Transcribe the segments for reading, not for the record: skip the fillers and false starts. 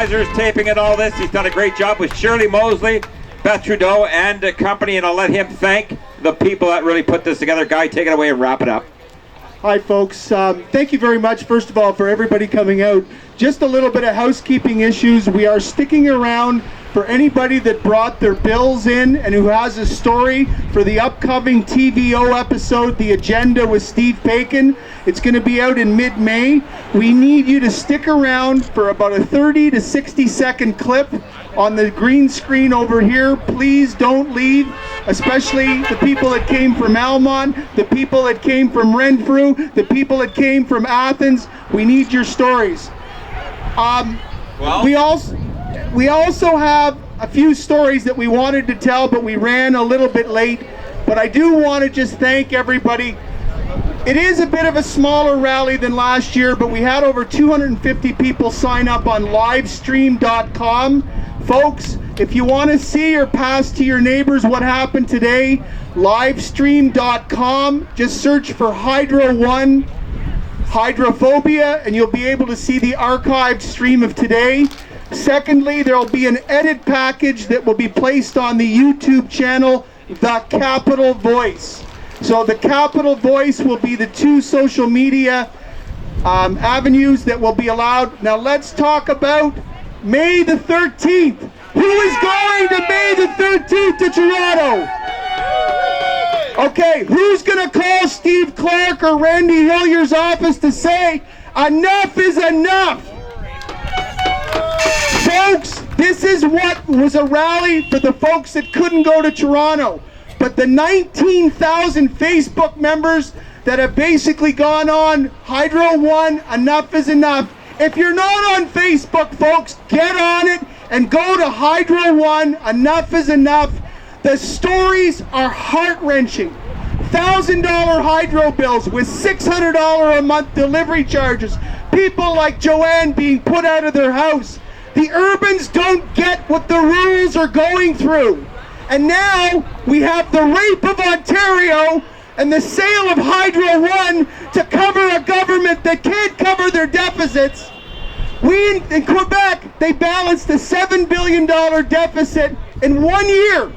Taping and all this. He's done a great job with Shirley Mosley, Beth Trudeau, and company, and I'll let him thank the people that really put this together. Guy, take it away and wrap it up. Hi folks, thank you very much first of all for everybody coming out. Just a little bit of housekeeping issues. We are sticking around for anybody that brought their bills in and who has a story for the upcoming TVO episode, The Agenda with Steve Bacon. It's going to be out in mid-May. We need you to stick around for about a 30 to 60 second clip on the green screen over here. Please don't leave, especially the people that came from Almont, the people that came from Renfrew, the people that came from Athens. We need your stories. We also have a few stories that we wanted to tell, but we ran a little bit late. But I do want to just thank everybody. It is a bit of a smaller rally than last year, but we had over 250 people sign up on livestream.com. Folks, if you want to see or pass to your neighbors what happened today, livestream.com, just search for Hydro-1, Hydro-Phobia, and you'll be able to see the archived stream of today. Secondly, there will be an edit package that will be placed on the YouTube channel, The Capital Voice. So The Capital Voice will be the two social media avenues that will be allowed. Now let's talk about May the 13th. Who is going to May the 13th to Toronto? Okay, who's going to call Steve Clark or Randy Hillier's office to say, enough is enough? Folks, this is what was a rally for the folks that couldn't go to Toronto. But the 19,000 Facebook members that have basically gone on Hydro-1, enough is enough. If you're not on Facebook, folks, get on it and go to Hydro-1, enough is enough. The stories are heart-wrenching. $1,000 hydro bills with $600 a month delivery charges. People like Joanne being put out of their house. The urbans don't get what the rules are going through. And now we have the rape of Ontario and the sale of Hydro-1 to cover a government that can't cover their deficits. In Quebec, they balanced a $7 billion deficit in 1 year.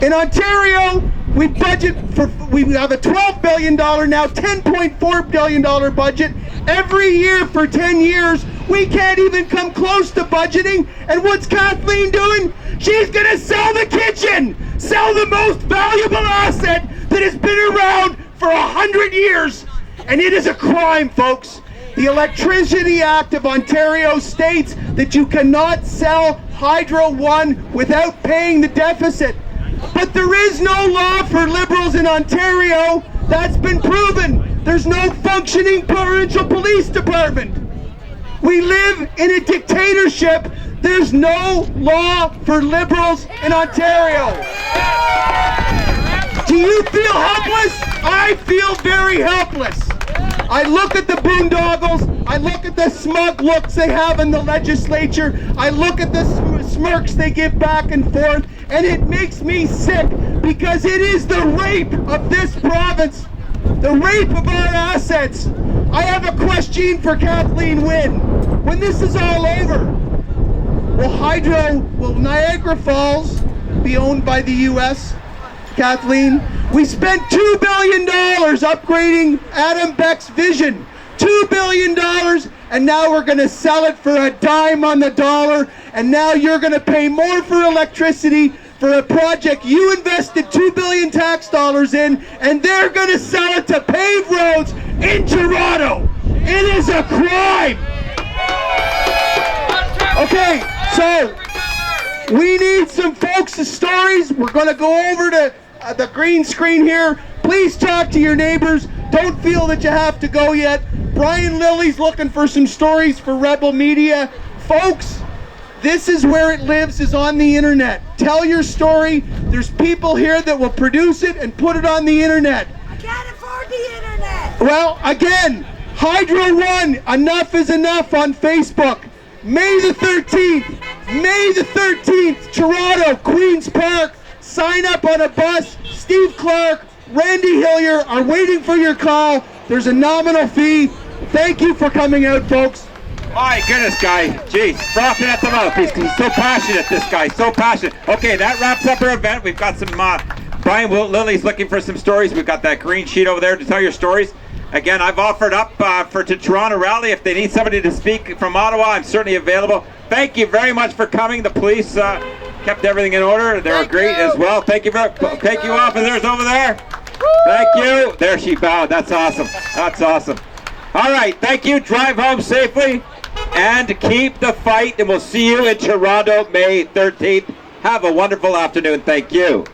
In Ontario, we have a $12 billion now, $10.4 billion budget. Every year for 10 years, we can't even come close to budgeting. And what's Kathleen doing? She's gonna sell the kitchen, sell the most valuable asset that has been around for 100 years. And it is a crime, folks. The Electricity Act of Ontario states that you cannot sell Hydro-1 without paying the deficit. But there is no law for Liberals in Ontario. That's been proven. There's no functioning provincial police department. We live in a dictatorship. There's no law for Liberals in Ontario. Do you feel helpless? I feel very helpless. I look at the boondoggles, I look at the smug looks they have in the legislature, I look at the smirks they give back and forth, and it makes me sick because it is the rape of this province, the rape of our assets. I have a question for Kathleen Wynne. When this is all over, will Niagara Falls be owned by the U.S.? Kathleen, we spent $2 billion upgrading Adam Beck's vision. $2 billion, and now we're going to sell it for a dime on the dollar, and now you're going to pay more for electricity for a project you invested $2 billion tax dollars in, and they're going to sell it to pave roads in Toronto. It is a crime. Okay, so we need some folks' stories. We're going to go over to the green screen here. Please talk to your neighbors. Don't feel that you have to go yet. Brian Lilly's looking for some stories for Rebel Media. Folks, this is where it lives, is on the internet. Tell your story. There's people here that will produce it and put it on the internet. I can't afford the internet. Well, again, Hydro-1, enough is enough on Facebook. May the 13th, May the 13th, Toronto, Queen's Park. Sign up on a bus. Steve Clark, Randy Hillier are waiting for your call. There's a nominal fee. Thank you for coming out, folks. My goodness, Guy. Jeez, frothing at the mouth. He's so passionate, this guy. So passionate. Okay, that wraps up our event. We've got some, Brian Lily's looking for some stories. We've got that green sheet over there to tell your stories. Again, I've offered up for to Toronto Rally. If they need somebody to speak from Ottawa, I'm certainly available. Thank you very much for coming. The police kept everything in order. They were great as well. Thank you, officers over there. Thank you. There she bowed. That's awesome. That's awesome. All right. Thank you. Drive home safely and keep the fight. And we'll see you in Toronto May 13th. Have a wonderful afternoon. Thank you.